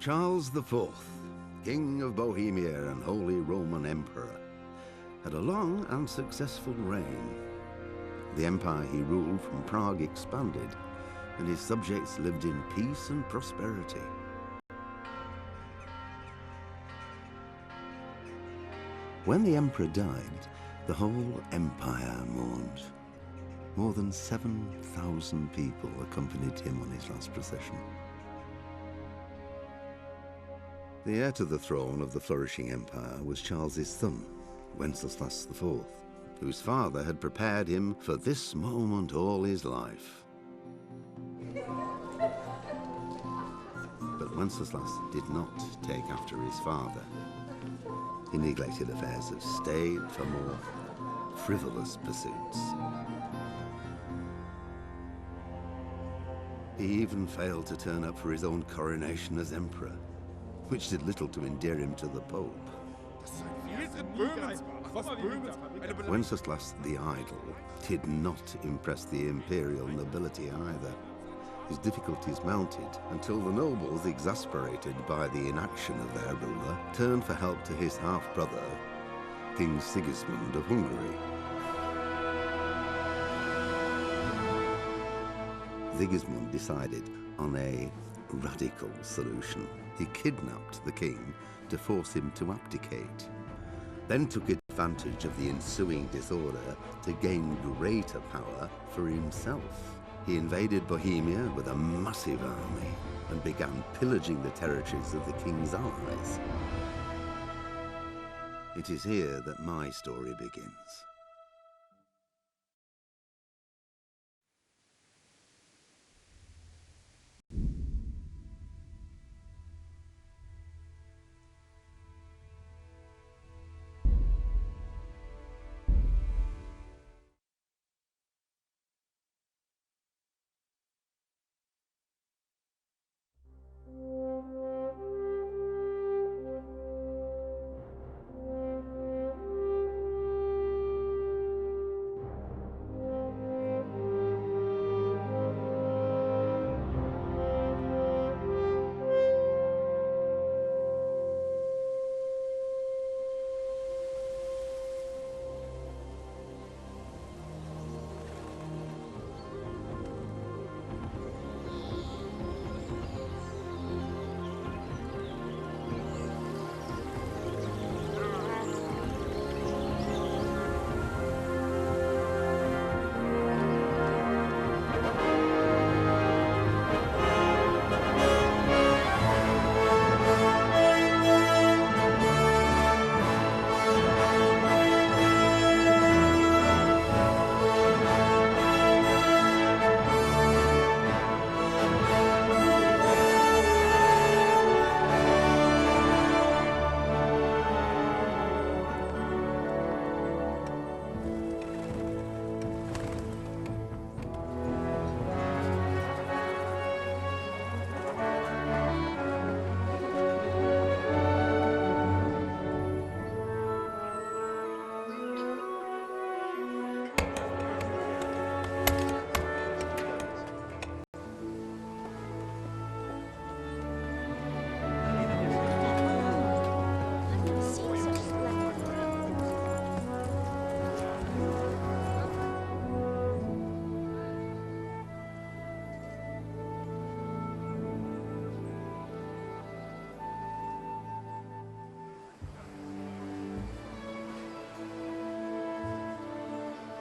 Charles IV, King of Bohemia and Holy Roman Emperor, had a long and successful reign. The empire he ruled from Prague expanded, and his subjects lived in peace and prosperity. When the emperor died, the whole empire mourned. More than 7,000 people accompanied him on his last procession. The heir to the throne of the flourishing empire was Charles's son, Wenceslas IV, whose father had prepared him for this moment all his life. But Wenceslas did not take after his father. He neglected affairs of state for more frivolous pursuits. He even failed to turn up for his own coronation as emperor, which did little to endear him to the Pope. Wenceslas the Idle did not impress the imperial nobility either. His difficulties mounted until the nobles, exasperated by the inaction of their ruler, turned for help to his half-brother, King Sigismund of Hungary. Sigismund decided on a radical solution. He kidnapped the king to force him to abdicate, then took advantage of the ensuing disorder to gain greater power for himself. He invaded Bohemia with a massive army and began pillaging the territories of the king's allies. It is here that my story begins.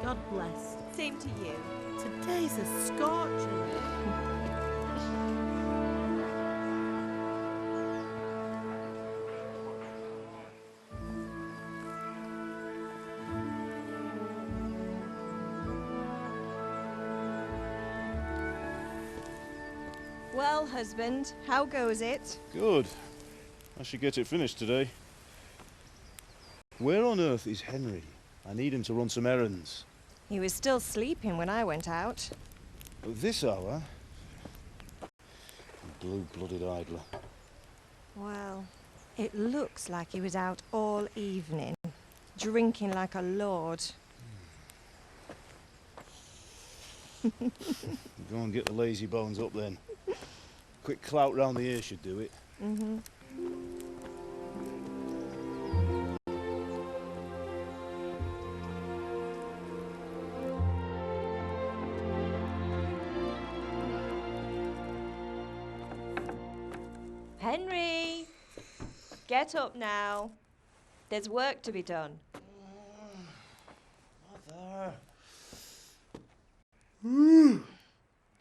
God bless. Same to you. Today's a scorcher. Well, husband, how goes it? Good. I should get it finished today. Where on earth is Henry? I need him to run some errands. He was still sleeping when I went out. At this hour? Blue-blooded idler. Well, it looks like he was out all evening, drinking like a lord. Go and get the lazy bones up then. Quick clout round the ear should do it. Mm-hmm. Henry! Get up now. There's work to be done. Mother.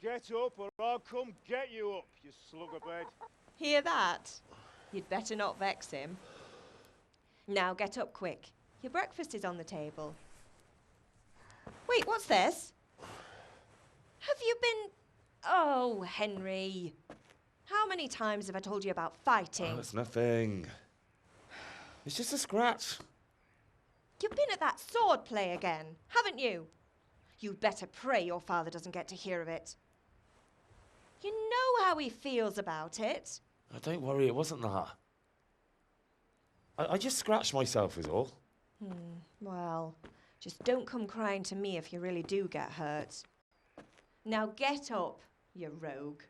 Get up or I'll come get you up, you slugabed. Hear that? You'd better not vex him. Now get up quick. Your breakfast is on the table. Wait, what's this? Have you been... Oh, Henry. How many times have I told you about fighting? Oh, it's nothing. It's just a scratch. You've been at that sword play again, haven't you? You'd better pray your father doesn't get to hear of it. You know how he feels about it. Oh, don't worry, it wasn't that. I just scratched myself is all. Well, just don't come crying to me if you really do get hurt. Now get up, you rogue.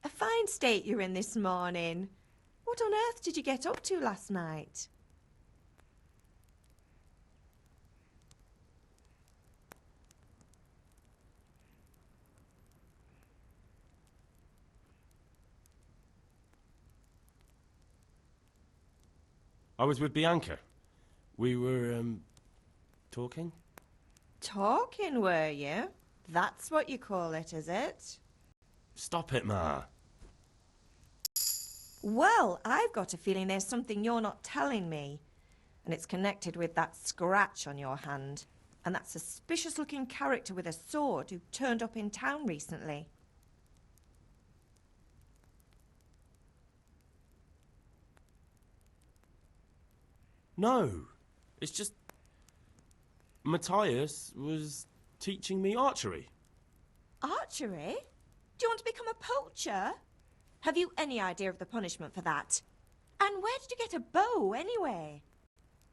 A fine state you're in this morning. What on earth did you get up to last night? I was with Bianca. We were, talking? Talking, were you? That's what you call it, is it? Stop it, Ma. Well, I've got a feeling there's something you're not telling me. And it's connected with that scratch on your hand. And that suspicious-looking character with a sword who turned up in town recently. No. It's just... Matthias was teaching me archery. Archery? Do you want to become a poacher? Have you any idea of the punishment for that? And where did you get a bow, anyway?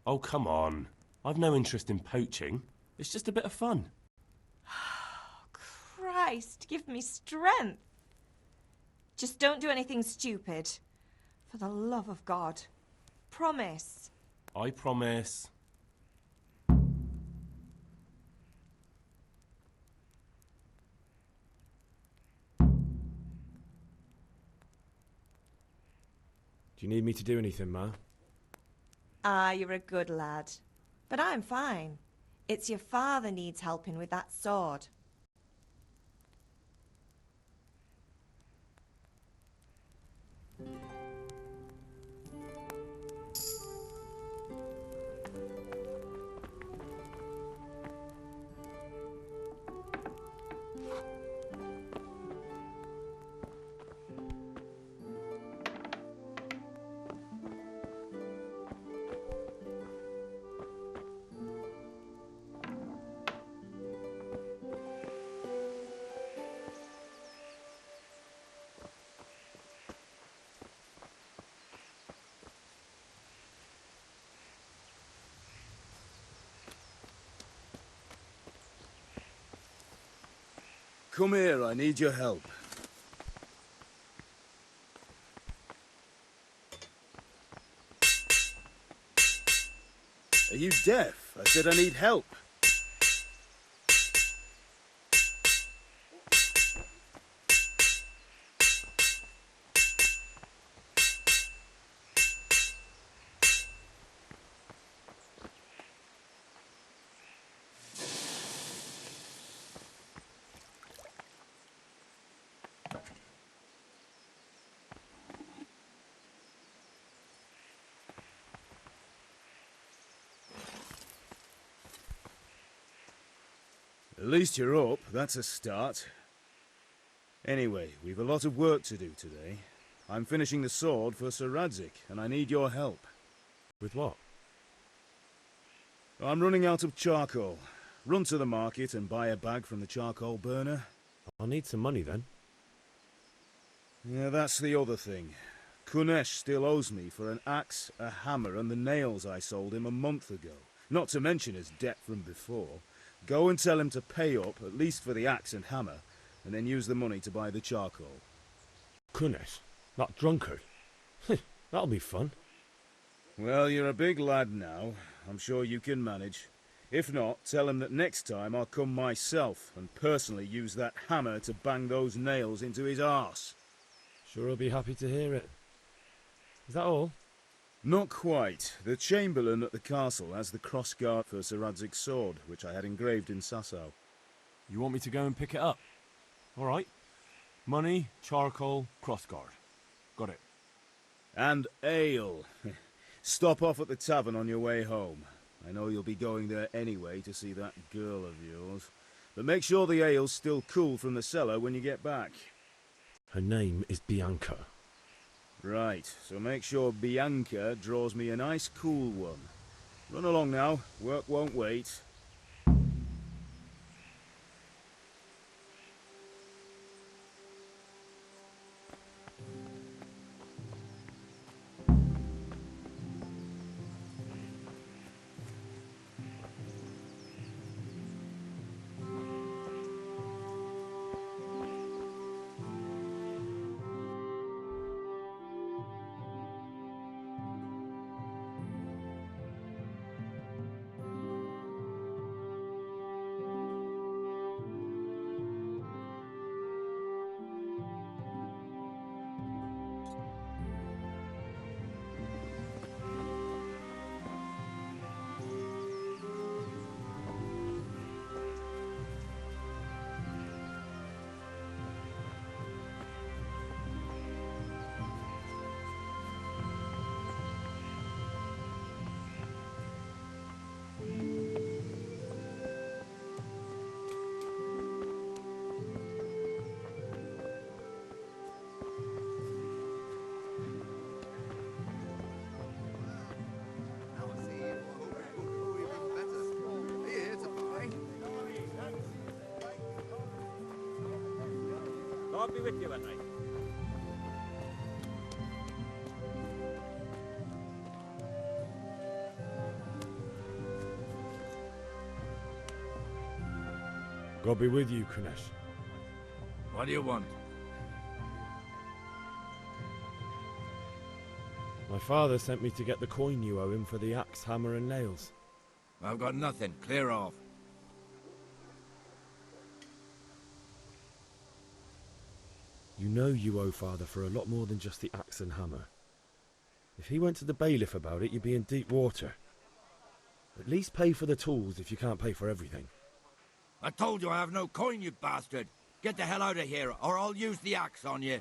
Oh, come on. I've no interest in poaching. It's just a bit of fun. Christ, give me strength. Just don't do anything stupid. For the love of God. Promise. I promise. Do you need me to do anything, Ma? Ah, you're a good lad. But I'm fine. It's your father needs helping with that sword. Come here, I need your help. Are you deaf? I said I need help. At least you're up, that's a start. Anyway, we've a lot of work to do today. I'm finishing the sword for Sir Radzig, and I need your help. With what? I'm running out of charcoal. Run to the market and buy a bag from the charcoal burner. I'll need some money then. Yeah, that's the other thing. Kunesh still owes me for an axe, a hammer, and the nails I sold him a month ago. Not to mention his debt from before. Go and tell him to pay up, at least for the axe and hammer, and then use the money to buy the charcoal. Kunesh? That drunkard? That'll be fun. Well, you're a big lad now. I'm sure you can manage. If not, tell him that next time I'll come myself and personally use that hammer to bang those nails into his arse. Sure he'll be happy to hear it. Is that all? Not quite. The Chamberlain at the castle has the crossguard for Sir Radzig's sword, which I had engraved in Sasau. You want me to go and pick it up? All right. Money, charcoal, crossguard. Got it. And ale. Stop off at the tavern on your way home. I know you'll be going there anyway to see that girl of yours. But make sure the ale's still cool from the cellar when you get back. Her name is Bianca. Right, so make sure Bianca draws me a nice cool one. Run along now, work won't wait. God be with you at night. God be with you, Kunesh. What do you want? My father sent me to get the coin you owe him for the axe, hammer and nails. I've got nothing. Clear off. You know you owe father for a lot more than just the axe and hammer. If he went to the bailiff about it, you'd be in deep water. At least pay for the tools if you can't pay for everything. I told you I have no coin, you bastard. Get the hell out of here, or I'll use the axe on you.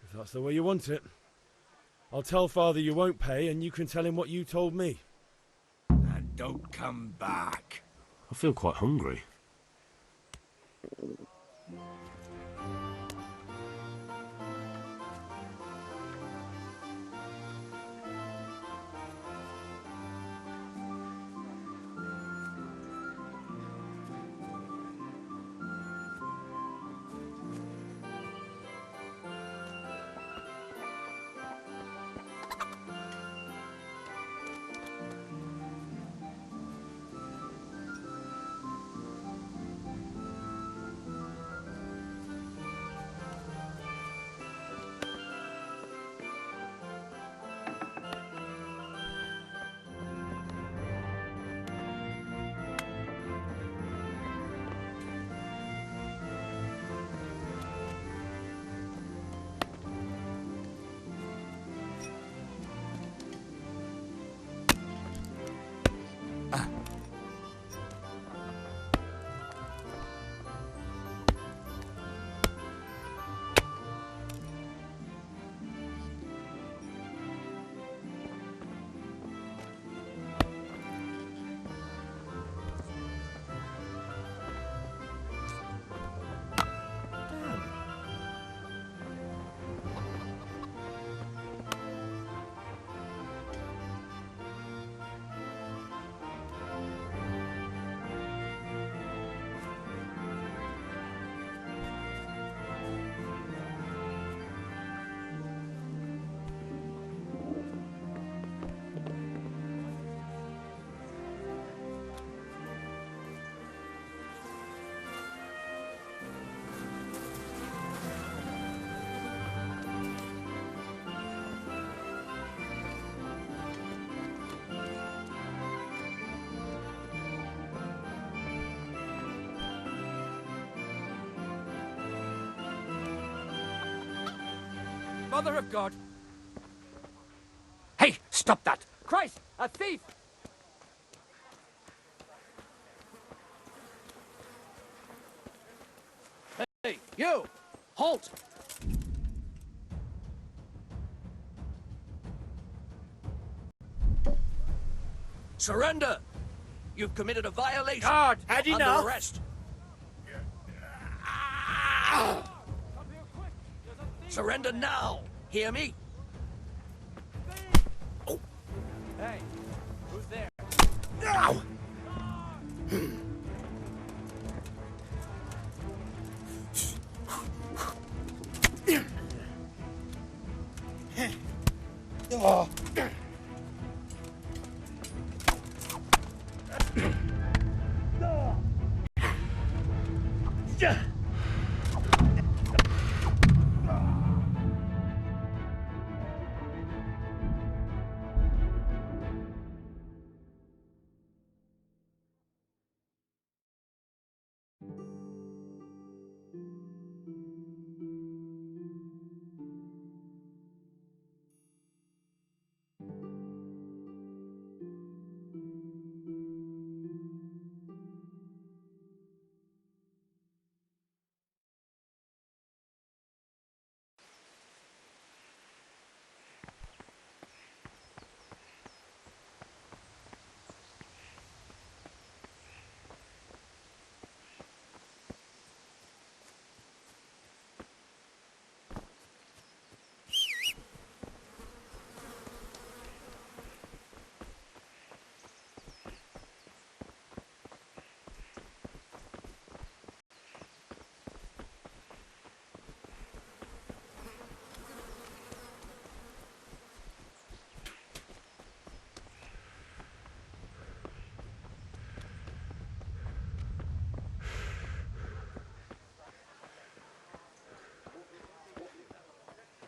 If that's the way you want it. I'll tell father you won't pay and you can tell him what you told me. And don't come back. I feel quite hungry. Mother of God! Hey, stop that! Christ, a thief! Hey, you! Halt! Surrender! You've committed a violation. Guard, had Under enough? arrest. Surrender now! Hear me? Oh. Hey, who's there? Ow. Oh.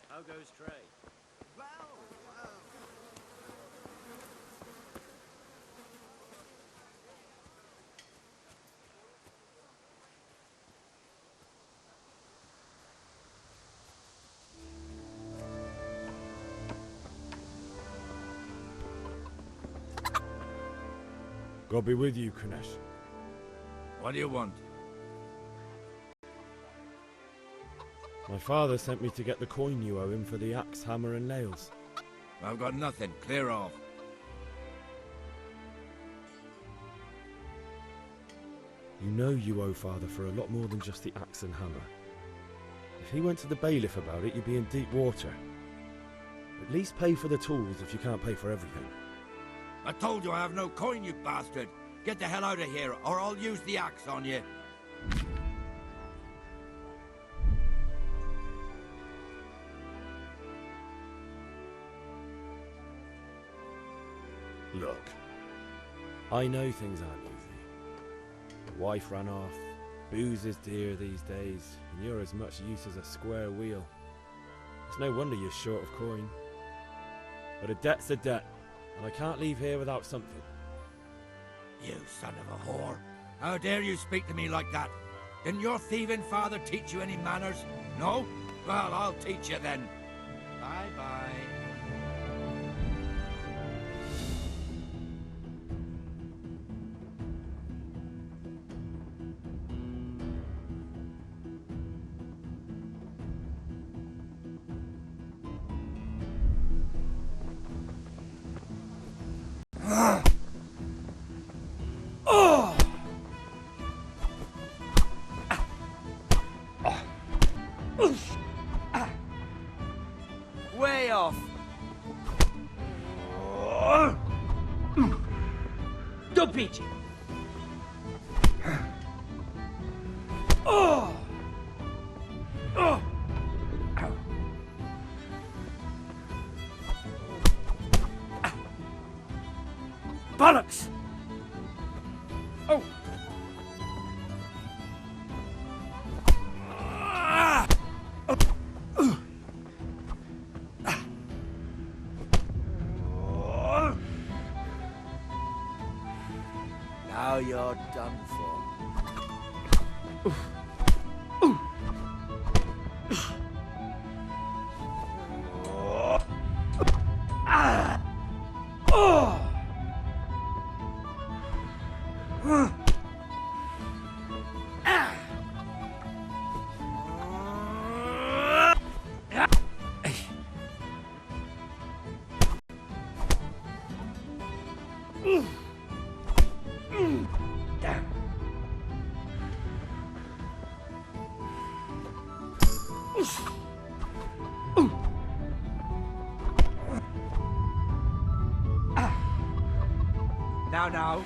How goes trade? God be with you, Kunesh. What do you want? My father sent me to get the coin you owe him for the axe, hammer and nails. I've got nothing. Clear off. You know you owe father for a lot more than just the axe and hammer. If he went to the bailiff about it, you'd be in deep water. At least pay for the tools if you can't pay for everything. I told you I have no coin, you bastard. Get the hell out of here, or I'll use the axe on you. Look, I know things aren't easy. The wife ran off, booze is dear these days, and you're as much use as a square wheel. It's no wonder you're short of coin. But a debt's a debt, and I can't leave here without something. You son of a whore. How dare you speak to me like that? Didn't your thieving father teach you any manners? No? Well, I'll teach you then. Bye-bye. Way off. Do pici. Bollocks! Oh! Now you're done for. Now.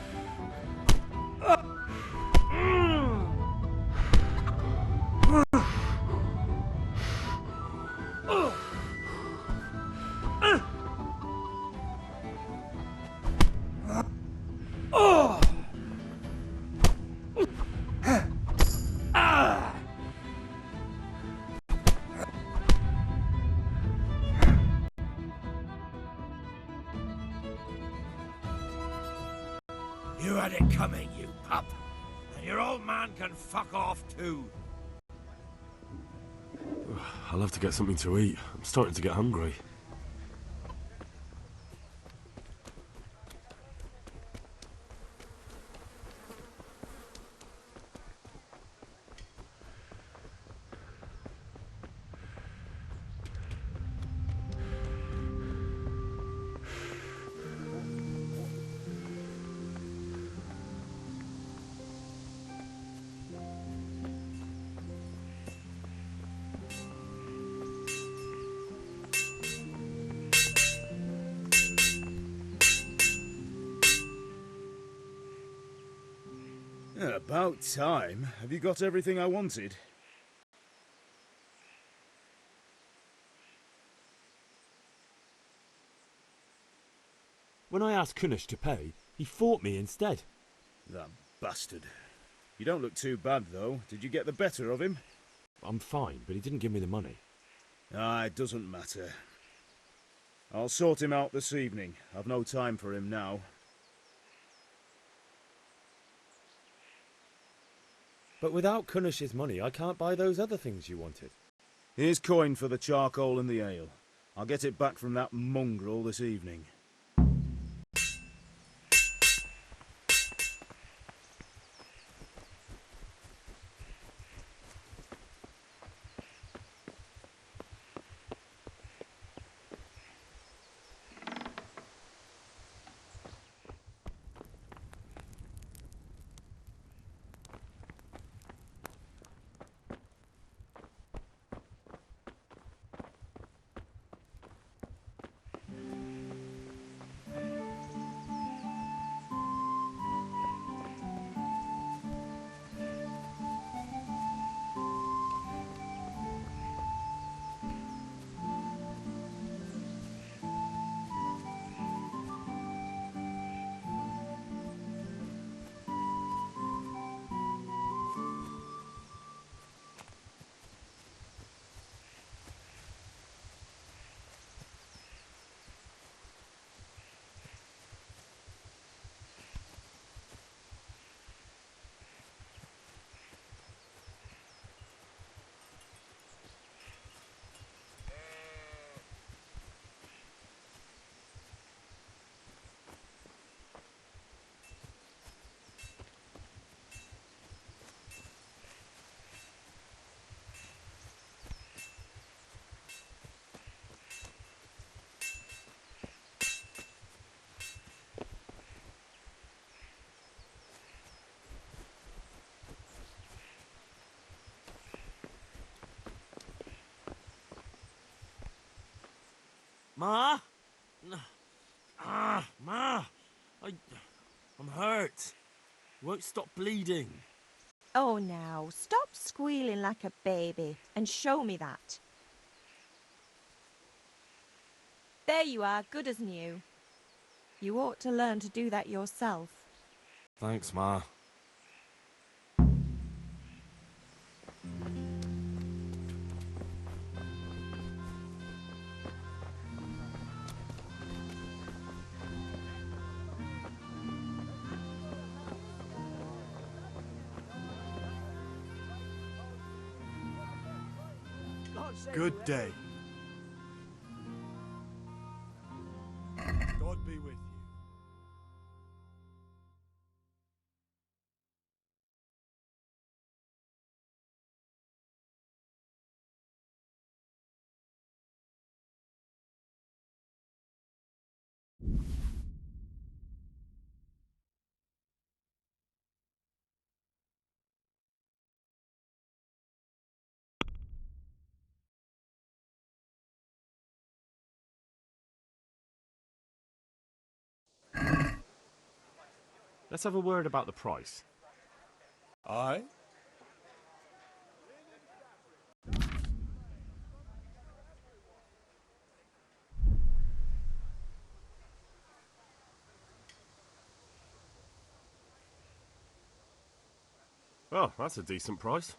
You had it coming, you pup. And your old man can fuck off too. I'll have to get something to eat. I'm starting to get hungry. About time. Have you got everything I wanted? When I asked Kunish to pay, he fought me instead. That bastard. You don't look too bad, though. Did you get the better of him? I'm fine, but he didn't give me the money. Ah, it doesn't matter. I'll sort him out this evening. I've no time for him now. But without Kunish's money, I can't buy those other things you wanted. Here's coin for the charcoal and the ale. I'll get it back from that mongrel this evening. Ma? Ma! I'm hurt. You won't stop bleeding. Oh, now, stop squealing like a baby and show me that. There you are, good as new. You ought to learn to do that yourself. Thanks, Ma. Good day. be with you. Let's have a word about the price. Aye? Oh, that's a decent price.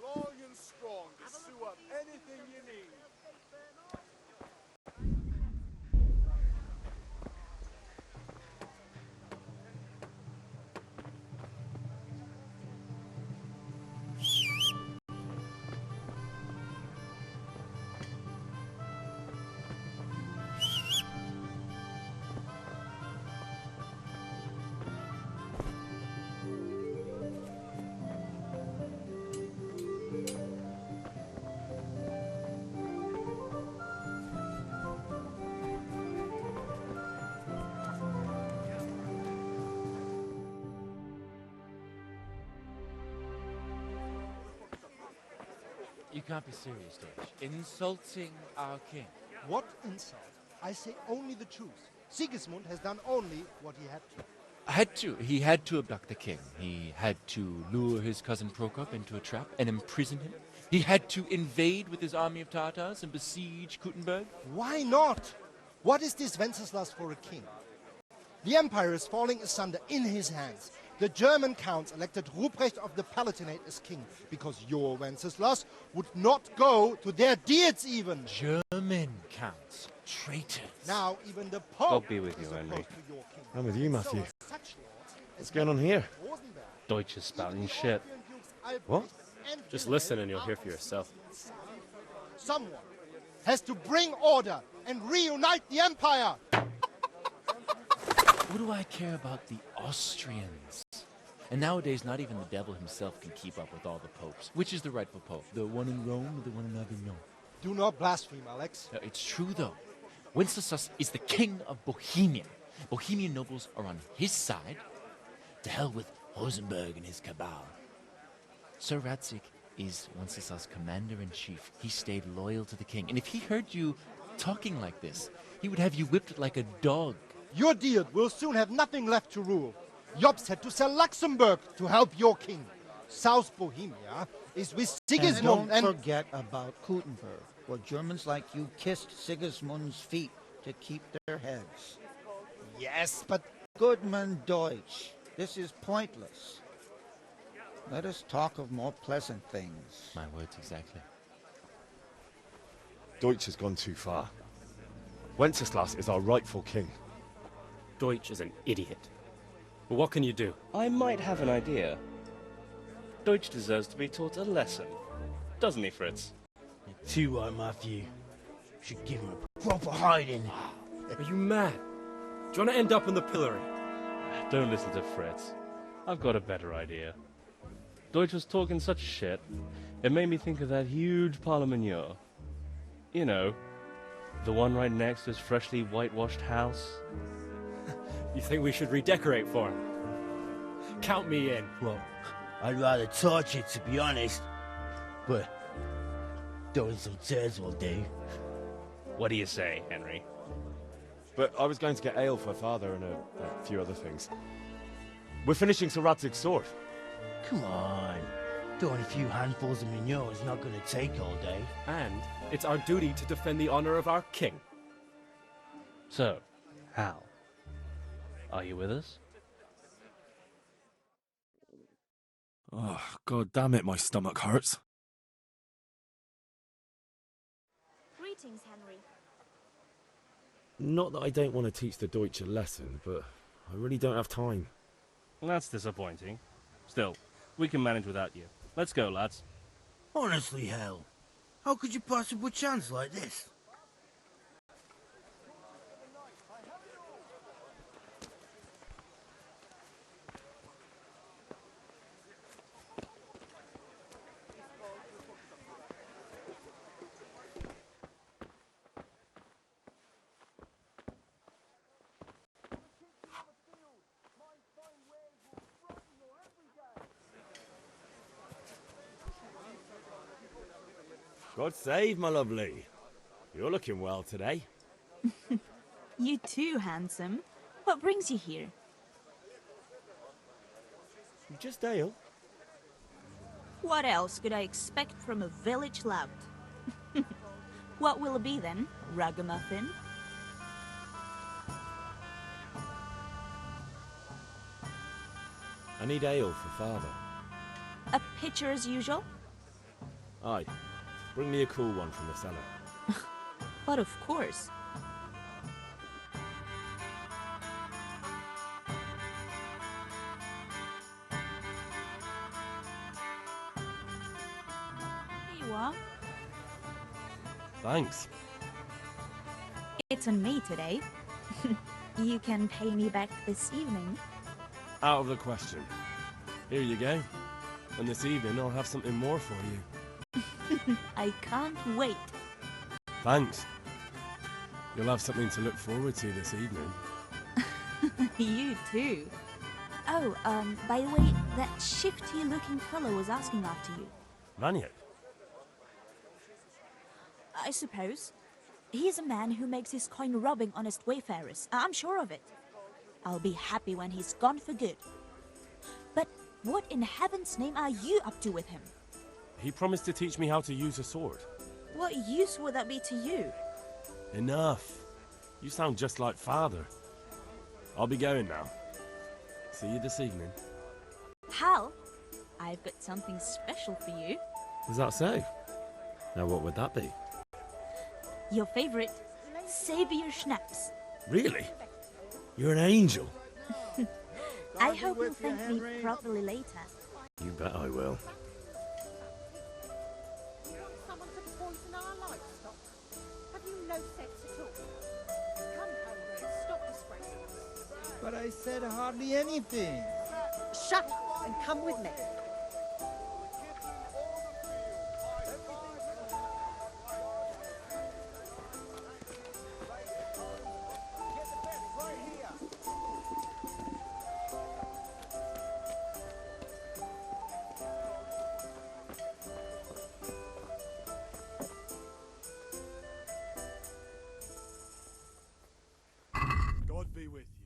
Long and strong to sew up anything you need. You can't be serious, Deutsch. Insulting our king. What insult? I say only the truth. Sigismund has done only what he had to. He had to abduct the king. He had to lure his cousin Prokop into a trap and imprison him. He had to invade with his army of Tatars and besiege Kuttenberg. Why not? What is this Wenceslas for a king? The empire is falling asunder in his hands. The German counts elected Ruprecht of the Palatinate as king because your Wenceslas would not go to their deeds even. German counts. Traitors. Now even the Pope God be with you, is Henry. opposed to your king. I'm with you, Matthew. So such lords What's going on here? Rosenberg, Deutsch is spouting shit. What? Just listen and you'll hear for yourself. Someone has to bring order and reunite the empire. What do I care about the Austrians? And nowadays, not even the devil himself can keep up with all the popes. Which is the rightful pope? The one in Rome or the one in Avignon? Do not blaspheme, Alex. No, it's true, though. Wenceslas is the king of Bohemia. Bohemian nobles are on his side. To hell with Rosenberg and his cabal. Sir Radzik is Wenceslas' commander-in-chief. He stayed loyal to the king. And if he heard you talking like this, he would have you whipped like a dog. Your deed will soon have nothing left to rule. Jobst had to sell Luxembourg to help your king. South Bohemia is with Sigismund And don't forget about Kuttenberg, where Germans like you kissed Sigismund's feet to keep their heads. Yes, but Goodman Deutsch, this is pointless. Let us talk of more pleasant things. My words exactly. Deutsch has gone too far. Wenceslas is our rightful king. Deutsch is an idiot. But what can you do? I might have an idea. Deutsch deserves to be taught a lesson. Doesn't he, Fritz? Too right, Matthew. Should give him a proper hiding. Are you mad? Do you want to end up in the pillory? Don't listen to Fritz. I've got a better idea. Deutsch was talking such shit, it made me think of that huge parliament. You know, the one right next to his freshly whitewashed house. You think we should redecorate for him? Count me in. Well, I'd rather torch it, to be honest. But throwing some tears will do. What do you say, Henry? But I was going to get ale for father and a few other things. We're finishing Sir Radzig's sword. Come on. Throwing a few handfuls of manure is not going to take all day. And it's our duty to defend the honor of our king. So, Hal, are you with us? Oh, God damn it, my stomach hurts. Greetings, Henry. Not that I don't want to teach the Deutsch a lesson, but I really don't have time. That's disappointing. Still, we can manage without you. Let's go, lads. Honestly, Hal, How could you possibly chance like this? God save, my lovely. You're looking well today. You too, handsome. What brings you here? Just ale. What else could I expect from a village lout? What will it be then, ragamuffin? I need ale for father. A pitcher as usual? Aye. Bring me a cool one from the cellar. But of course. Here you are. Thanks. It's on me today. You can pay me back this evening. Out of the question. Here you go. And this evening I'll have something more for you. I can't wait. Thanks. You'll have something to look forward to this evening. You too. Oh, by the way, that shifty-looking fellow was asking after you. Vanya? I suppose. He's a man who makes his coin robbing honest wayfarers. I'm sure of it. I'll be happy when he's gone for good. But what in heaven's name are you up to with him? He promised to teach me how to use a sword. What use would that be to you? Enough. You sound just like father. I'll be going now. See you this evening. Hal, I've got something special for you. Is that so? Now what would that be? Your favorite, Savior Schnapps. Really? You're an angel. I hope you'll thank me properly later. You bet I will. Someone could poison our livestock. Have you no sense at all? Come home and stop disgracing us. But I said hardly anything. Shut up and come with me. God be with you.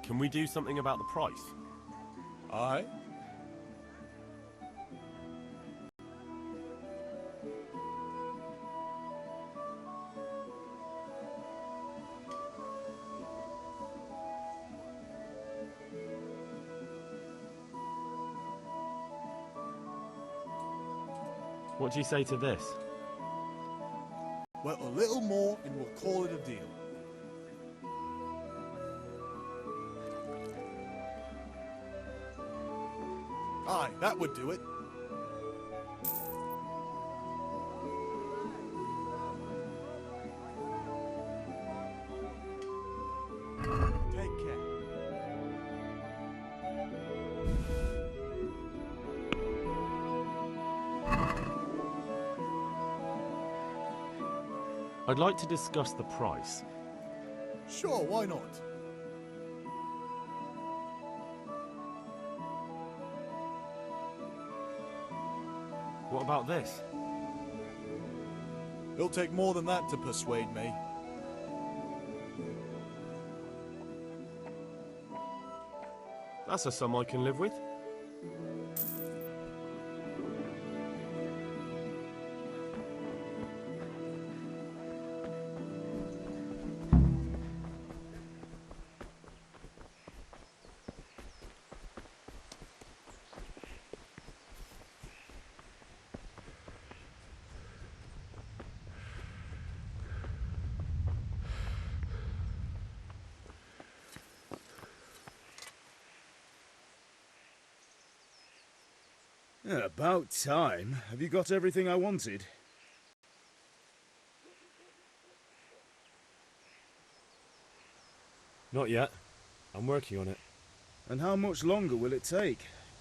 Can we do something about the price? Aye. What do you say to this? Well, a little more and we'll call it a deal. Aye, that would do it. Take care. I'd like to discuss the price. Sure, why not? What about this? It'll take more than that to persuade me. That's a sum I can live with. Yeah, about time. Have you got everything I wanted? Not yet. I'm working on it. And how much longer will it take?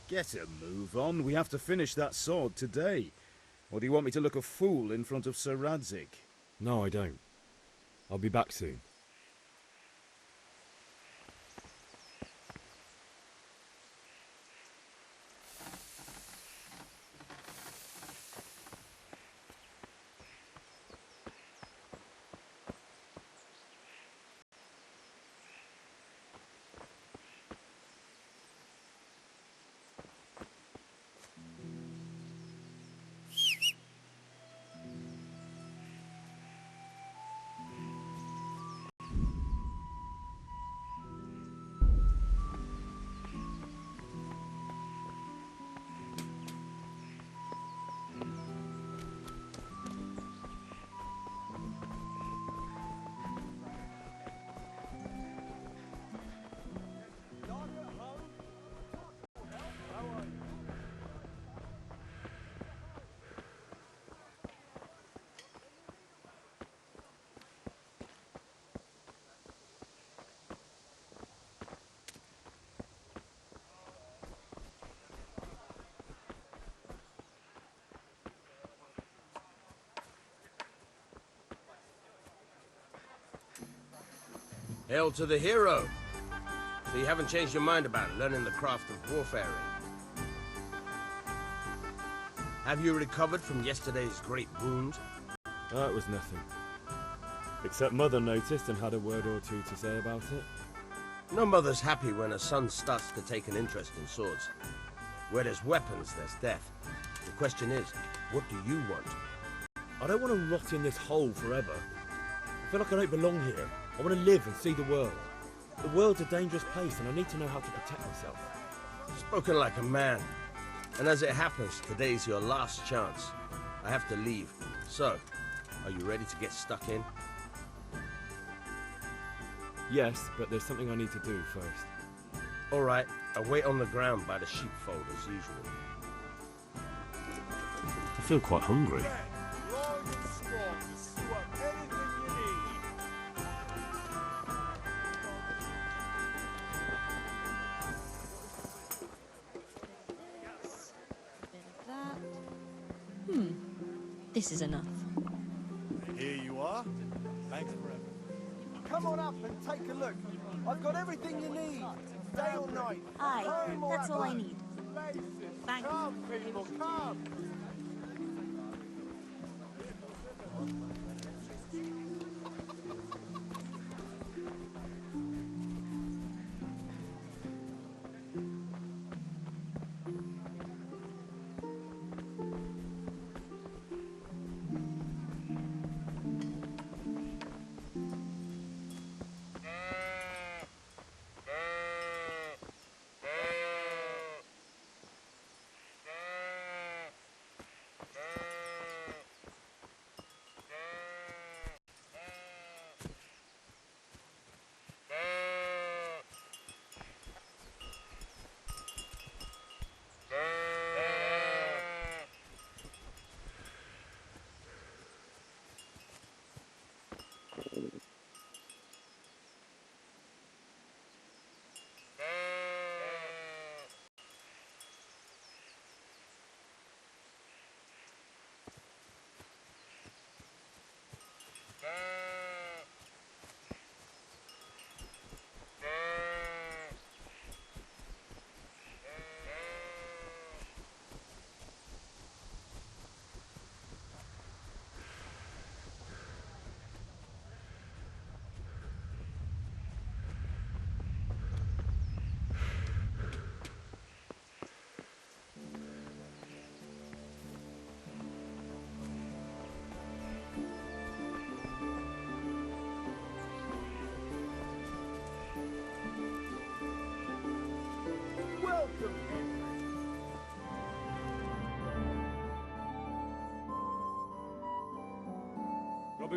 Get a move on. We have to finish that sword today. Or do you want me to look a fool in front of Sir Radzik? No, I don't. I'll be back soon. Hail to the hero! So you haven't changed your mind about learning the craft of warfaring? Have you recovered from yesterday's great wound? That was nothing. Except Mother noticed and had a word or two to say about it. No mother's happy when a son starts to take an interest in swords. Where there's weapons, there's death. The question is, what do you want? I don't want to rot in this hole forever. I feel like I don't belong here. I want to live and see the world. The world's a dangerous place and I need to know how to protect myself. Spoken like a man. And as it happens, today's your last chance. I have to leave. So, are you ready to get stuck in? Yes, but there's something I need to do first. All right, I'll wait on the ground by the sheepfold as usual. I feel quite hungry. This is enough. Here you are. Thanks for everything. Come on up and take a look. I've got everything you need. Day or night. Aye, that's all I need. Thanks. Come, people, come.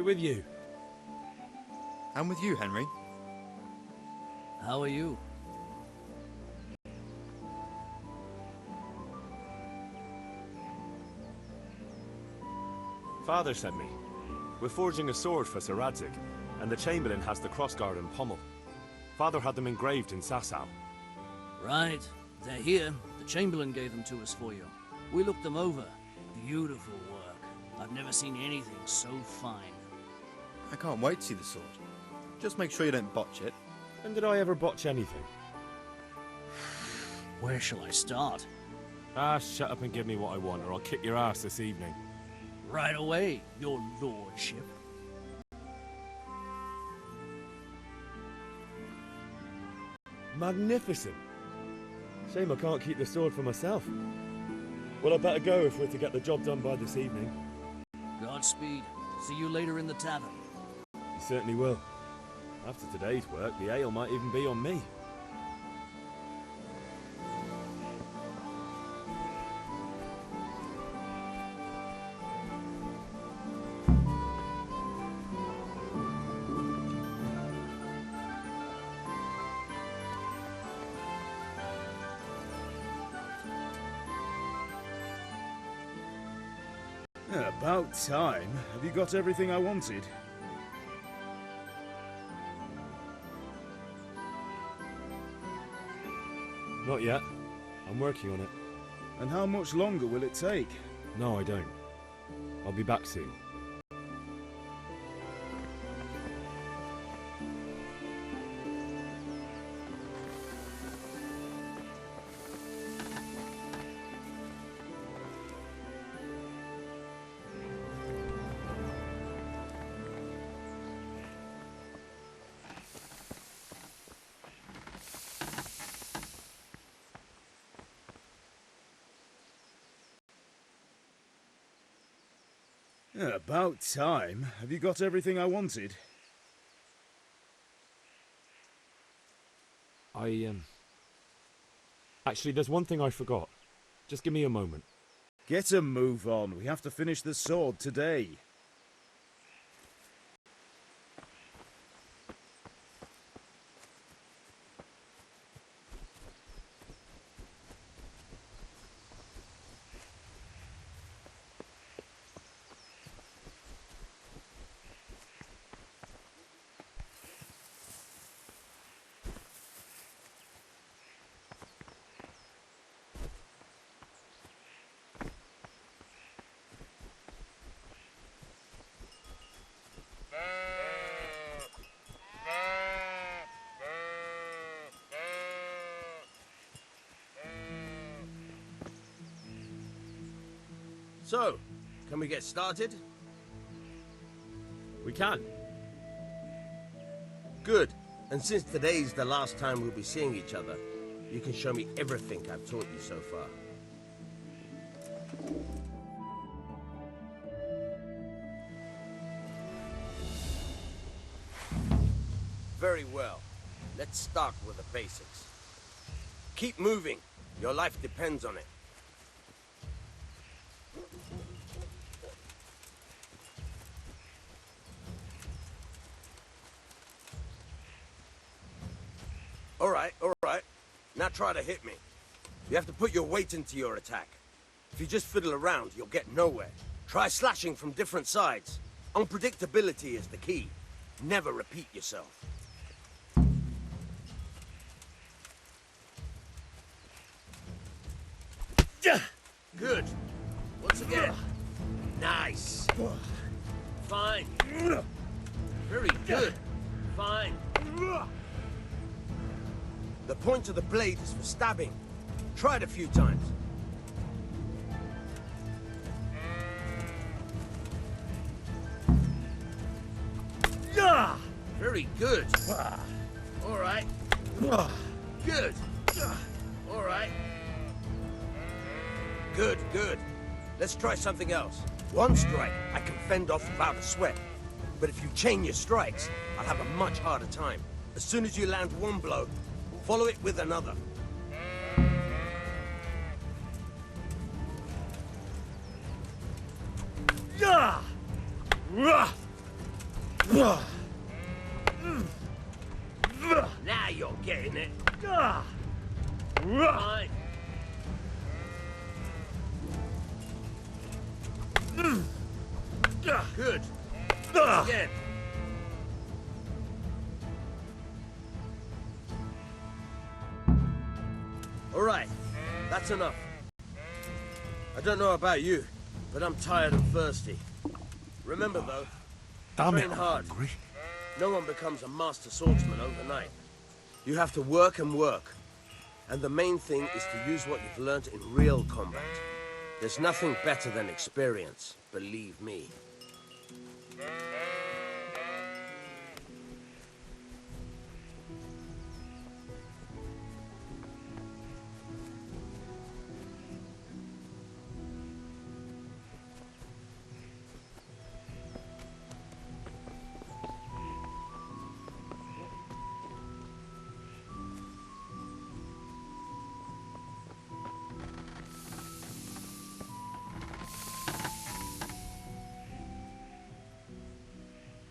with you. And with you, Henry. How are you? Father sent me. We're forging a sword for Sir Radzig, and the Chamberlain has the crossguard and pommel. Father had them engraved in Sasau. Right. They're here. The Chamberlain gave them to us for you. We looked them over. Beautiful work. I've never seen anything so fine. I can't wait to see the sword. Just make sure you don't botch it. When did I ever botch anything? Where shall I start? Ah, shut up and give me what I want, or I'll kick your ass this evening. Right away, your lordship. Magnificent. Shame I can't keep the sword for myself. Well, I better go if we're to get the job done by this evening. Godspeed. See you later in the tavern. You certainly will. After today's work, the ale might even be on me. About time. Have you got everything I wanted? Not yet. I'm working on it. And how much longer will it take? No, I don't. I'll be back soon. About time. Have you got everything I wanted? Actually, there's one thing I forgot. Just give me a moment. Get a move on. We have to finish the sword today. So, can we get started? We can. Good. And since today's the last time we'll be seeing each other, you can show me everything I've taught you so far. Very well. Let's start with the basics. Keep moving. Your life depends on it. All right. Now try to hit me. You have to put your weight into your attack. If you just fiddle around, you'll get nowhere. Try slashing from different sides. Unpredictability is the key. Never repeat yourself. Good. Once again. Nice. Fine. Very good. Fine. The point of the blade is for stabbing. Try it a few times. Very good. All right. Good. All right. Good. Let's try something else. One strike, I can fend off without a sweat. But if you chain your strikes, I'll have a much harder time. As soon as you land one blow, follow it with another. Now you're getting it. Right. Good. Again. All right, that's enough. I don't know about you, but I'm tired and thirsty. Remember though, train hard. No one becomes a master swordsman overnight. You have to work and work. And the main thing is to use what you've learned in real combat. There's nothing better than experience, believe me.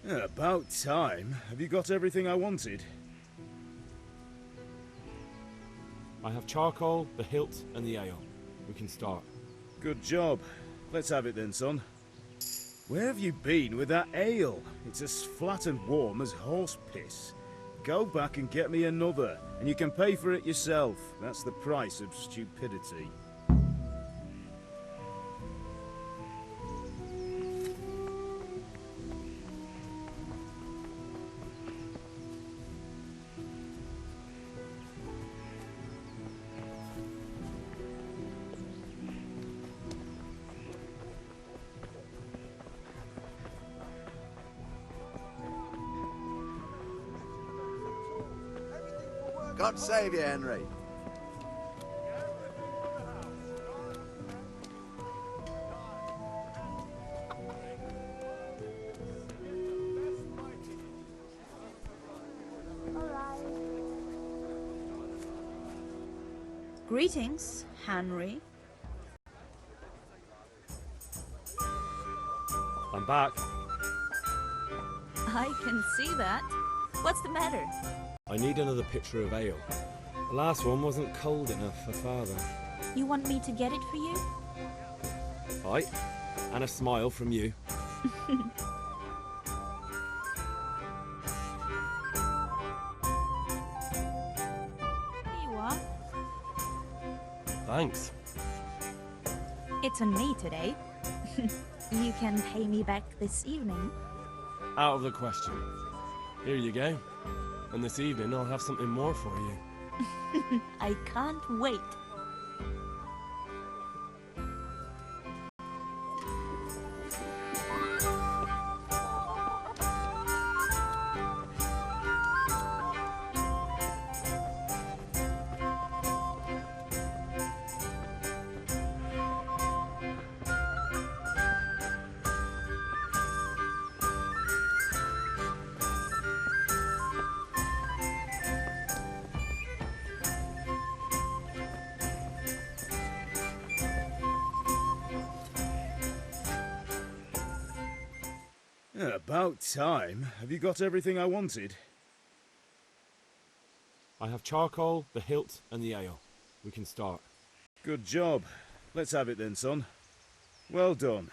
About time. Have you got everything I wanted? I have charcoal, the hilt, and the ale. We can start. Good job. Let's have it then, son. Where have you been with that ale? It's as flat and warm as horse piss. Go back and get me another, and you can pay for it yourself. That's the price of stupidity. God save you, Henry. Greetings, Henry. I'm back. I can see that. What's the matter? I need another pitcher of ale. The last one wasn't cold enough for Father. You want me to get it for you? Right. And a smile from you. Here you are. Thanks. It's on me today. You can pay me back this evening. Out of the question. Here you go. And this evening I'll have something more for you. I can't wait. About time. Have you got everything I wanted? I have charcoal, the hilt, and the ale. We can start. Good job. Let's have it then, son. Well done.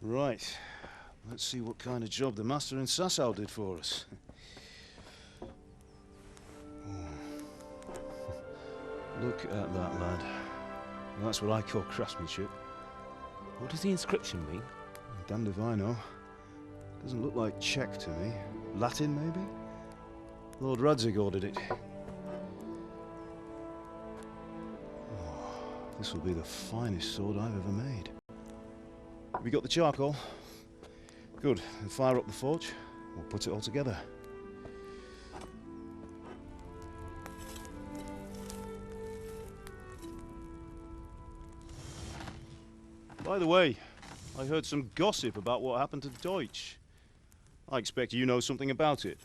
Right. Let's see what kind of job the master in Sasau did for us. Look at that, lad. That's what I call craftsmanship. What does the inscription mean? Damned if I know. Doesn't look like Czech to me. Latin, maybe? Lord Radzig ordered it. Oh, this will be the finest sword I've ever made. Have you got the charcoal? Good. Then fire up the forge. We'll put it all together. By the way, I heard some gossip about what happened to Deutsch. I expect you know something about it.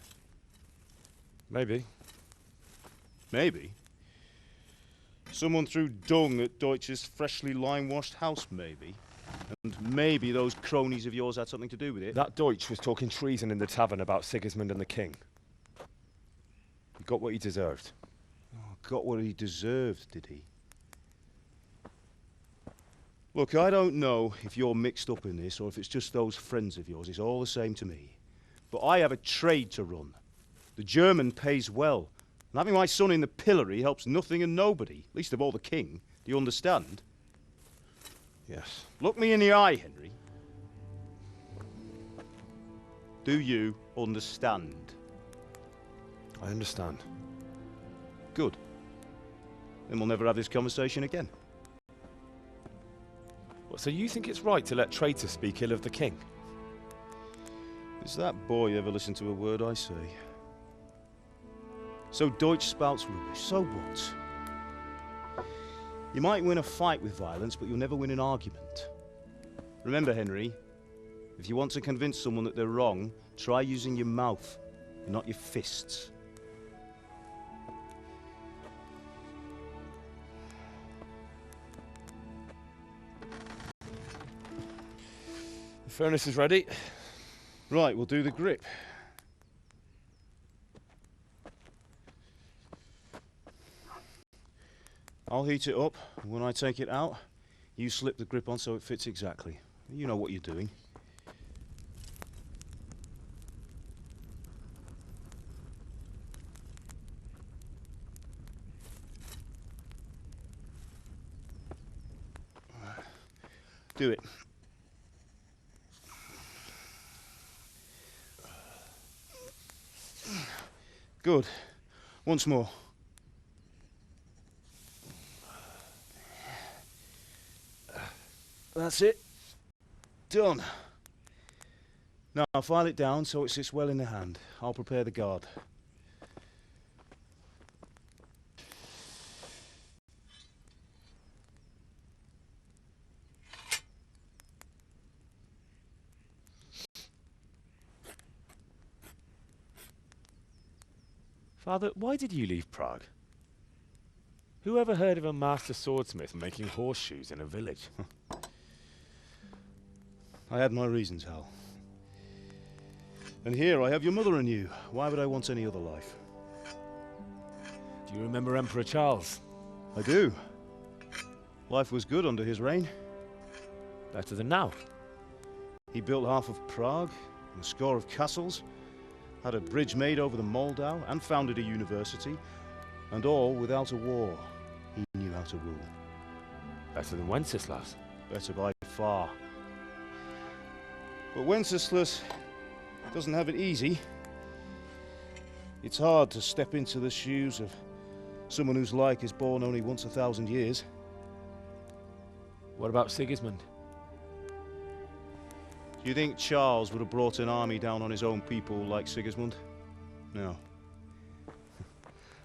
Maybe. Maybe? Someone threw dung at Deutsch's freshly lime-washed house, maybe? And maybe those cronies of yours had something to do with it. That Deutsch was talking treason in the tavern about Sigismund and the king. He got what he deserved. Oh, got what he deserved, did he? Look, I don't know if you're mixed up in this or if it's just those friends of yours. It's all the same to me. But I have a trade to run. The German pays well. And having my son in the pillory helps nothing and nobody, least of all the king. Do you understand? Yes. Look me in the eye, Henry. Do you understand? I understand. Good. Then we'll never have this conversation again. What, so you think it's right to let traitors speak ill of the king? Does that boy ever listen to a word I say? So Deutsch spouts rubbish, so what? You might win a fight with violence, but you'll never win an argument. Remember, Henry, if you want to convince someone that they're wrong, try using your mouth, and not your fists. The furnace is ready. Right, we'll do the grip. I'll heat it up, and when I take it out, you slip the grip on so it fits exactly. You know what you're doing. Do it. Good. Once more. That's it. Done. Now, I'll file it down so it sits well in the hand. I'll prepare the guard. Father, why did you leave Prague? Who ever heard of a master swordsmith making horseshoes in a village? I had my reasons, Hal. And here I have your mother and you. Why would I want any other life? Do you remember Emperor Charles? I do. Life was good under his reign. Better than now. He built half of Prague, and a score of castles, had a bridge made over the Moldau, and founded a university, and all without a war. He knew how to rule. Better than Wenceslas. Better by far. But Wenceslas doesn't have it easy. It's hard to step into the shoes of someone whose like is born only once 1,000 years. What about Sigismund? Do you think Charles would have brought an army down on his own people like Sigismund? No.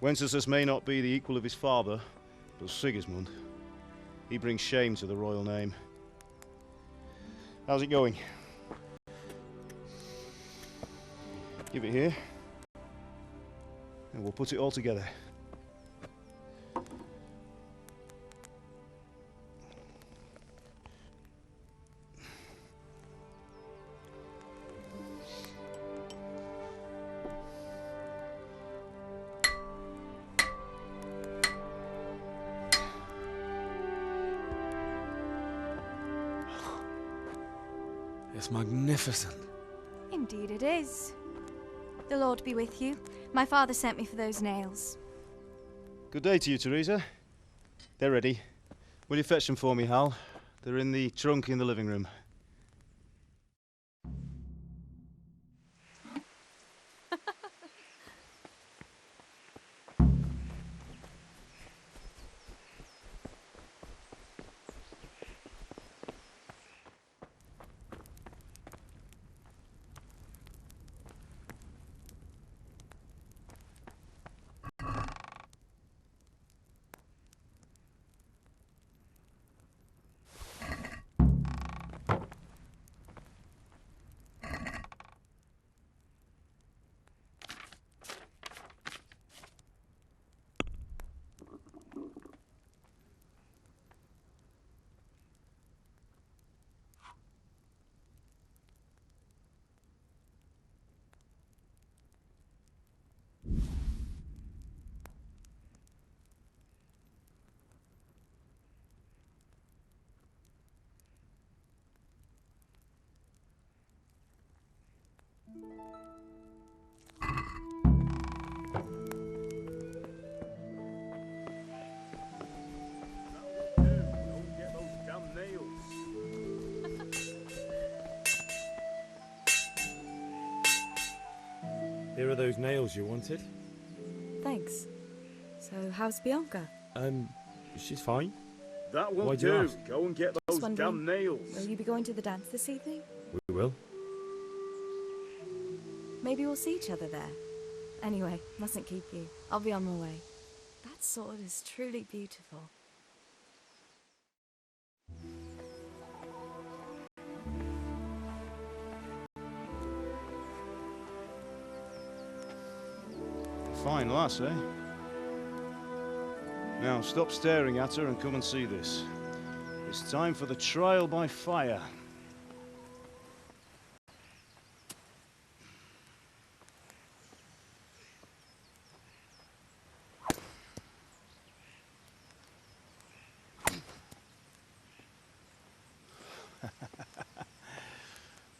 Wenceslas may not be the equal of his father, but Sigismund, he brings shame to the royal name. How's it going? Give it here, and we'll put it all together. It's magnificent. Indeed it is. The Lord be with you. My father sent me for those nails. Good day to you, Teresa. They're ready. Will you fetch them for me, Hal? They're in the trunk in the living room. Here are those nails you wanted. Thanks. So, how's Bianca? She's fine. That will Why'd you do. ask? Go and get Just those wondering, damn nails. will you be going to the dance this evening? We will. Maybe we'll see each other there. Anyway, mustn't keep you. I'll be on my way. That sword is truly beautiful. Fine lass, eh? Now, stop staring at her and come and see this. It's time for the trial by fire.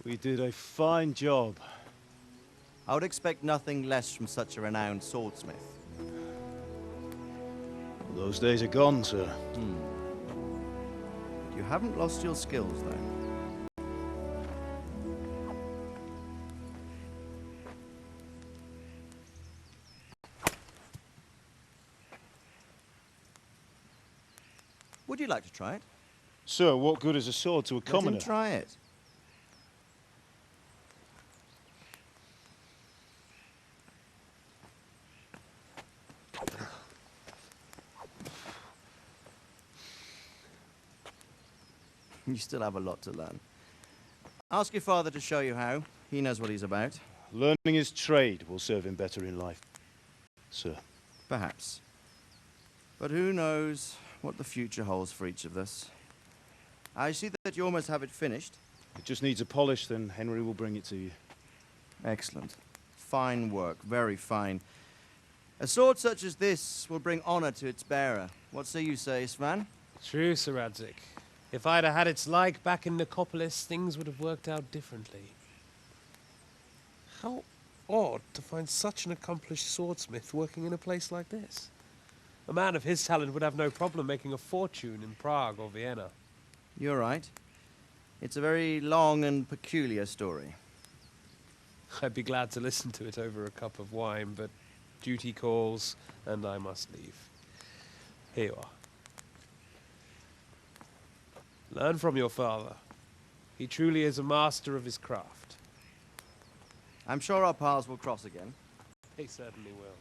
We did a fine job. I would expect nothing less from such a renowned swordsmith. Those days are gone, sir. You haven't lost your skills, though. Would you like to try it? Sir, what good is a sword to a commoner? Let him try it. You still have a lot to learn. Ask your father to show you how. He knows what he's about. Learning his trade will serve him better in life, sir. Perhaps. But who knows what the future holds for each of us. I see that you almost have it finished. It just needs a polish, then Henry will bring it to you. Excellent. Fine work, very fine. A sword such as this will bring honor to its bearer. What say you, Svan? True, Sir Radzik. If I'd have had its like back in Nicopolis, things would have worked out differently. How odd to find such an accomplished swordsmith working in a place like this. A man of his talent would have no problem making a fortune in Prague or Vienna. You're right. It's a very long and peculiar story. I'd be glad to listen to it over a cup of wine, but duty calls, and I must leave. Here you are. Learn from your father. He truly is a master of his craft. I'm sure our paths will cross again. They certainly will.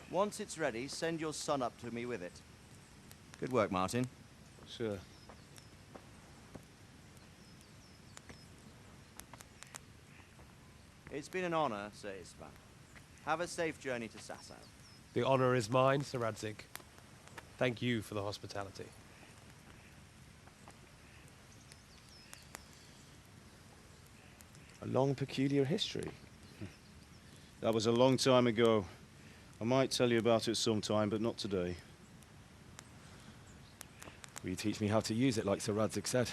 Once it's ready, send your son up to me with it. Good work, Martin. Sure. It's been an honor, Sir Istvan. Have a safe journey to Sasau. The honor is mine, Sir Radzik. Thank you for the hospitality. A long, peculiar history. That was a long time ago. I might tell you about it sometime, but not today. Will you teach me how to use it, like Sir Radzik said?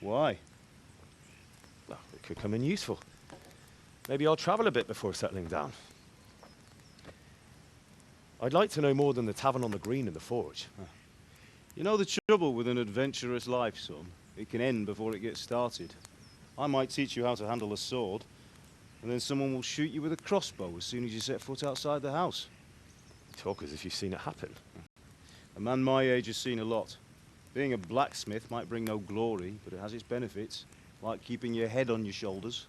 Why? Well, it could come in useful. Maybe I'll travel a bit before settling down. I'd like to know more than the tavern on the green and the forge. You know the trouble with an adventurous life, son? It can end before it gets started. I might teach you how to handle a sword, and then someone will shoot you with a crossbow as soon as you set foot outside the house. You talk as if you've seen it happen. A man my age has seen a lot. Being a blacksmith might bring no glory, but it has its benefits, like keeping your head on your shoulders.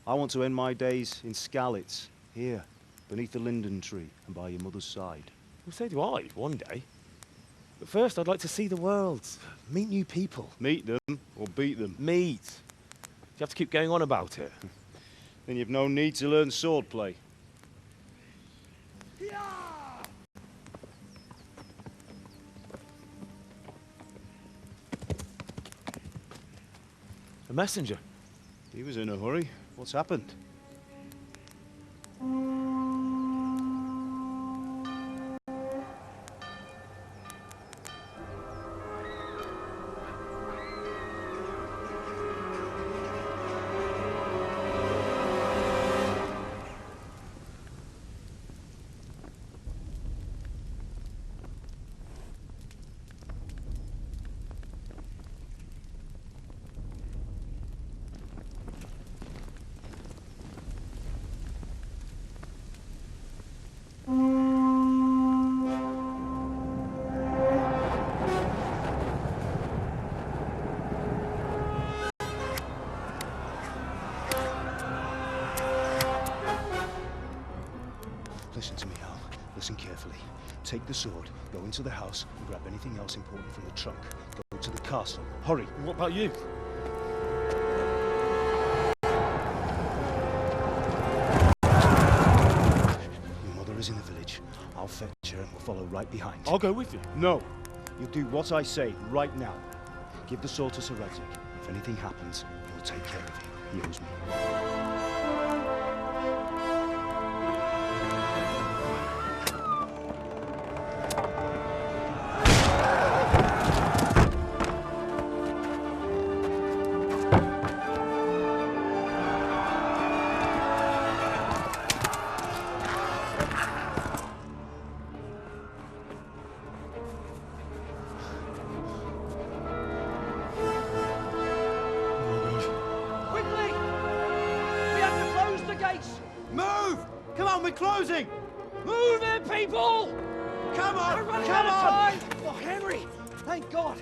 I want to end my days in Skalitz, here, beneath the linden tree and by your mother's side. Well, so do I, one day. But first, I'd like to see the world, meet new people. Meet them or beat them? Meet. You have to keep going on about it. Then you've no need to learn swordplay. A messenger. He was in a hurry. What's happened? Listen to me, Hal. Listen carefully. Take the sword, go into the house, and grab anything else important from the trunk. Go to the castle. Hurry! What about you? Your mother is in the village. I'll fetch her and we'll follow right behind. I'll go with you. No! You'll do what I say right now. Give the sword to Sir Radzik. If anything happens, he'll take care of you. He owes me. Quickly! We have to close the gates! Move! Come on, we're closing! Move it, people! Come on! We're running Come out of on! time! Oh, Henry! Thank God!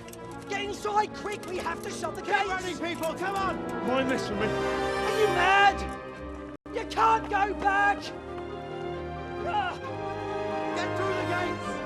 Get inside, quick! We have to shut the gates! Get running, people! Come on! Mind this for me. Are you mad? You can't go back! Ah! Get through the gates!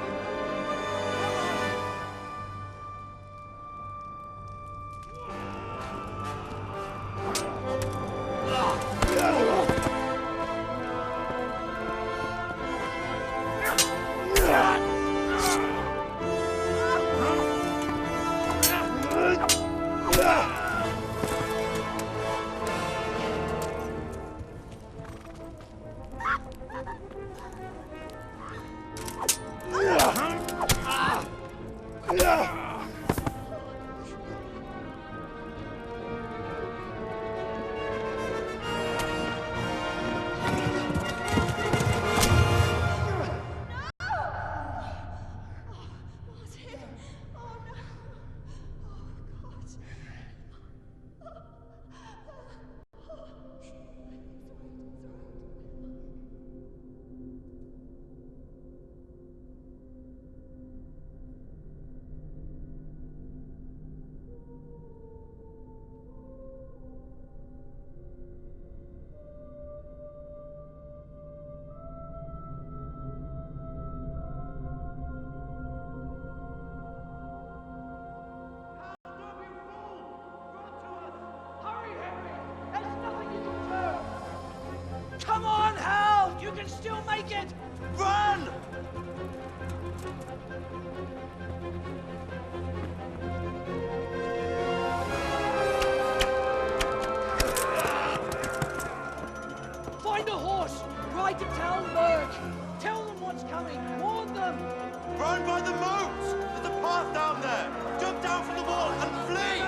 Come on, Hal! You can still make it! Run! Find a horse! Ride to Talmberg! Tell them what's coming! Warn them! Run by the moat! There's a path down there! Jump down from the wall and flee!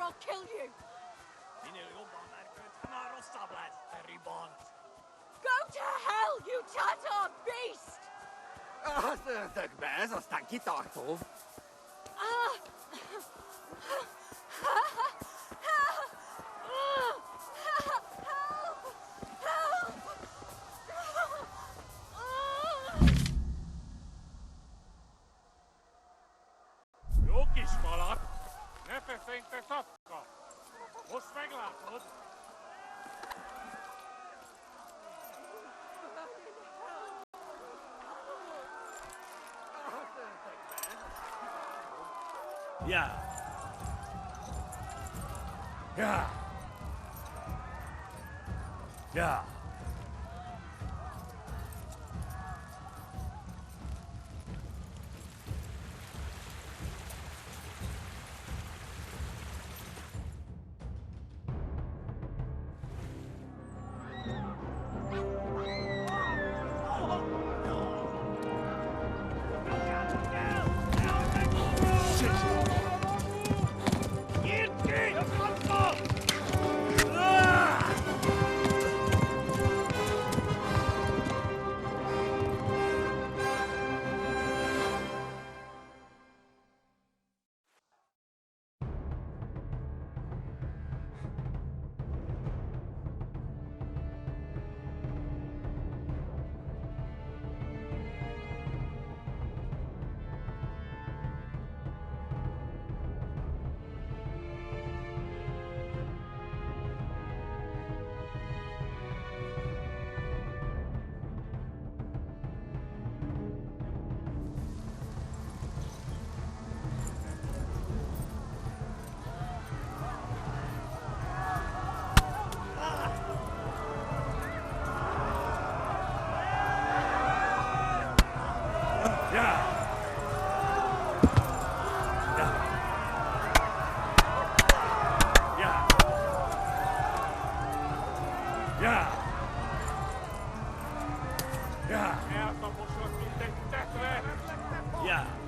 I'll kill you! Go to hell, you Tatar beast! Jokismalat! Nepe tänkte tappa! Och svängla ut! Ja. Ja. Ja.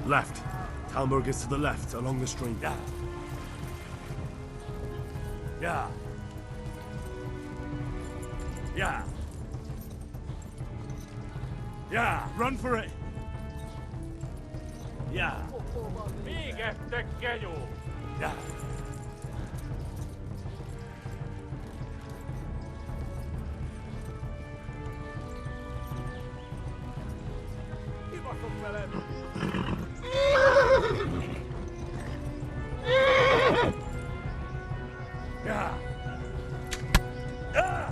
Left. Talmberg is to the left, along the stream. Yeah. Yeah. Yeah. Yeah. Run for it! Yeah. Yeah. Yeah.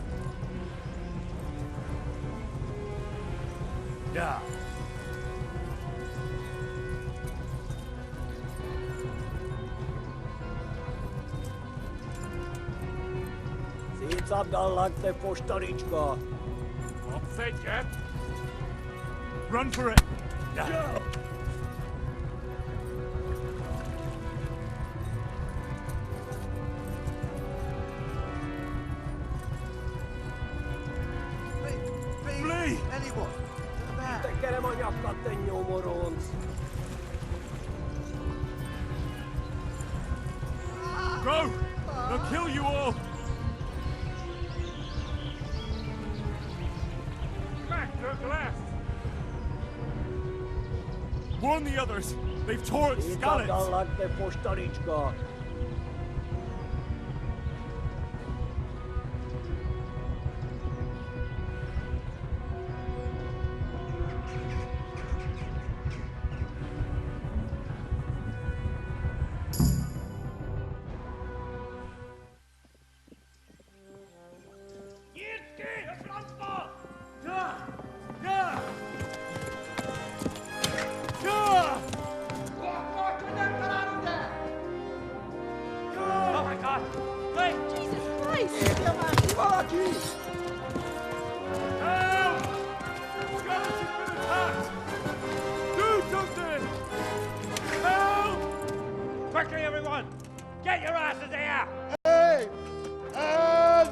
Yeah. Siitä Gallante Postarička. Obsedě! Run for it! Yeah. Flee! Anyone? Tekemään jakkatten jumorons. Go! They'll kill you all! Back to the left! Warn the others! They've tore its Siitä scallops! Gallante Postarička. Quickly, everyone! Get your asses here! Hey! And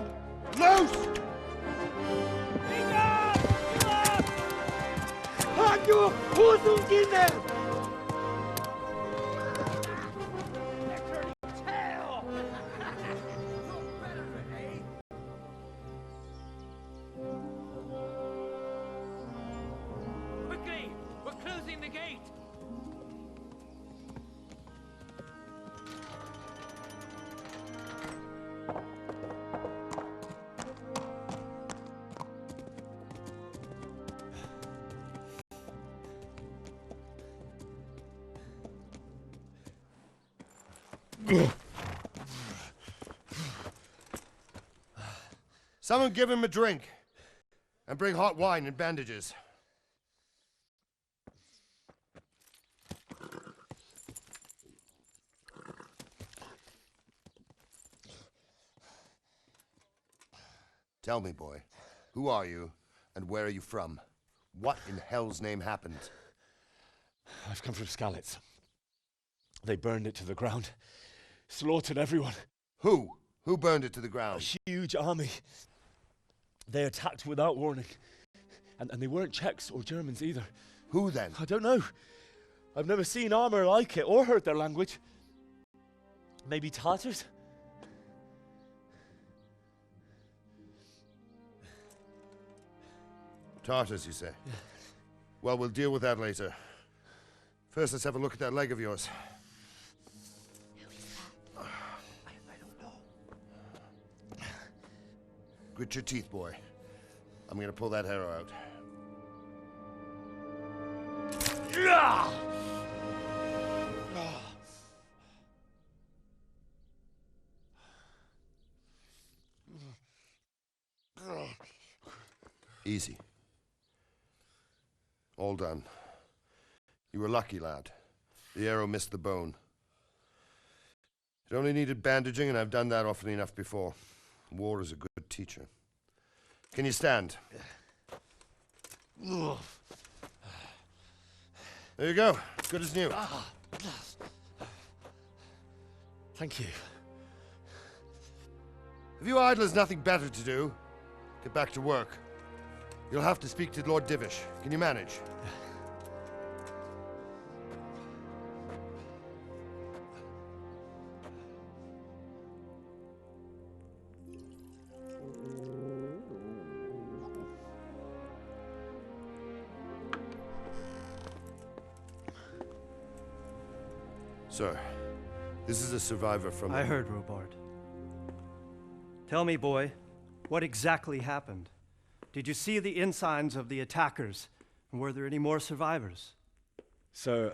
loose! Hanju, husun sinne! Someone give him a drink. And bring hot wine and bandages. Tell me, boy, who are you and where are you from? What in hell's name happened? I've come from Skalitz. They burned it to the ground. Slaughtered everyone. Who? Who burned it to the ground? A huge army. They attacked without warning. And they weren't Czechs or Germans either. Who then? I don't know. I've never seen armor like it or heard their language. Maybe Tatars? Tartars, you say? Yeah. Well, we'll deal with that later. First, let's have a look at that leg of yours. I don't know. Grit your teeth, boy. I'm gonna pull that arrow out. Easy. All done. You were lucky, lad. The arrow missed the bone. It only needed bandaging, and I've done that often enough before. War is a good teacher. Can you stand? There you go. Good as new. Thank you. Have you idlers nothing better to do? Get back to work. You'll have to speak to Lord Divish. Can you manage? Sir, this is a survivor from... I heard, Robard. Tell me, boy, what exactly happened? Did you see the ensigns of the attackers? And were there any more survivors? So,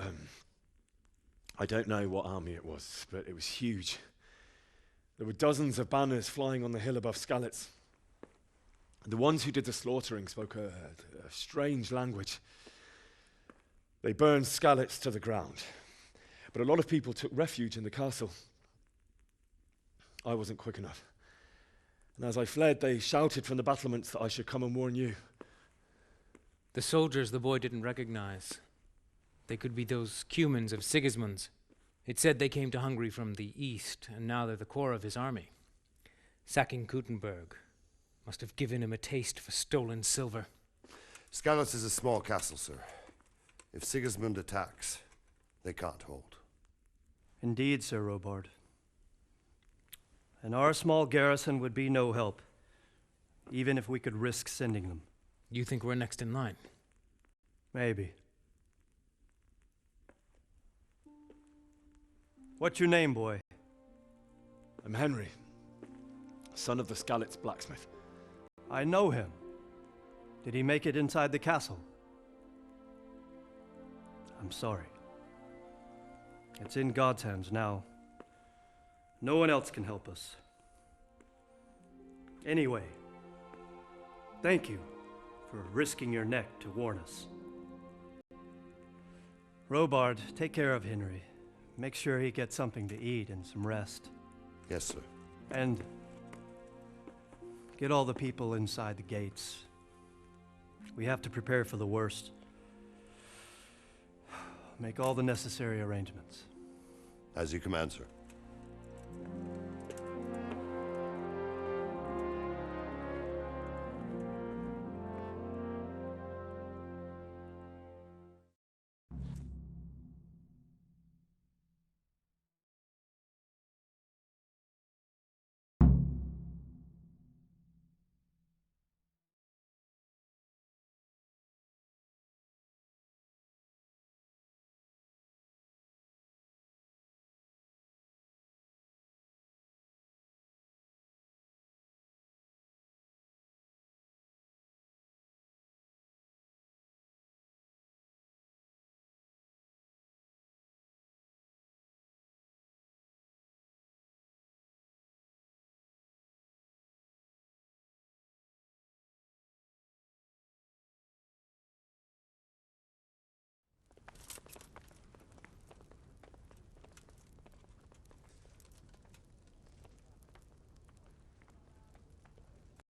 I don't know what army it was, but it was huge. There were dozens of banners flying on the hill above Skalitz. The ones who did the slaughtering spoke a strange language. They burned Skalitz to the ground. But a lot of people took refuge in the castle. I wasn't quick enough. And as I fled, they shouted from the battlements that I should come and warn you. The soldiers the boy didn't recognize. They could be those Cumans of Sigismund's. It said they came to Hungary from the east, and now they're the core of his army. Sacking Kuttenberg must have given him a taste for stolen silver. Skalitz is a small castle, sir. If Sigismund attacks, they can't hold. Indeed, Sir Robard. And our small garrison would be no help, even if we could risk sending them. You think we're next in line? Maybe. What's your name, boy? I'm Henry, son of the Skalitz blacksmith. I know him. Did he make it inside the castle? I'm sorry. It's in God's hands now. No one else can help us. Anyway, thank you for risking your neck to warn us. Robard, take care of Henry. Make sure he gets something to eat and some rest. Yes, sir. And get all the people inside the gates. We have to prepare for the worst. Make all the necessary arrangements. As you command, sir.